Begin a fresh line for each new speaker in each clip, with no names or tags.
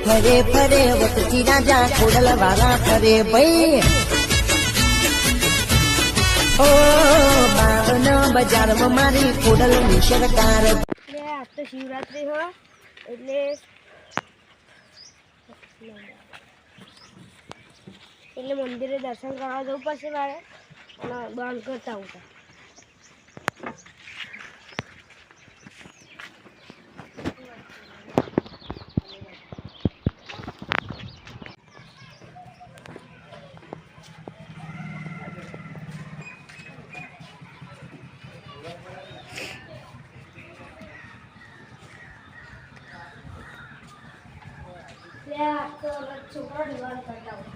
ફરે ફરે વતથી રાજા ખોડલ વાળા ફરે ભાઈ ઓ બાવન બજારમાં મારી ખોડલ ની સરકાર
આજ તો શિવરાત્રી હો એટલે મંદિરે દર્શન કરવા જવું પડશે મારે અને બંધ કરતા હું છોકરો નિવારણ કરતા હું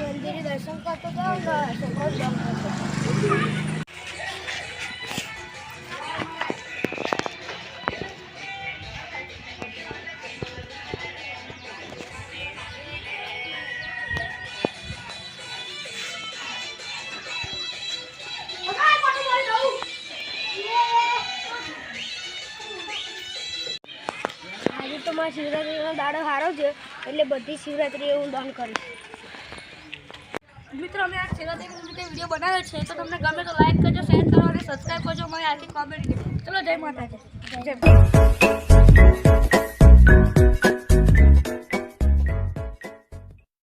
મંદિરે દર્શન કરતો જાઉં આજે તો મારા શિવરાત્રીનો દાડો સારો છે એટલે બધી શિવરાત્રી હું દાન કરીશ. મિત્રો અમે આ શિવરાત્રી વિડીયો બનાવ્યો છે તો તમને ગમે તો લાઈક કરજો, શેર કરો અને સબસ્ક્રાઈબ કરજો. અમારી આખી કોમેડી. ચલો જય માતાજી. જય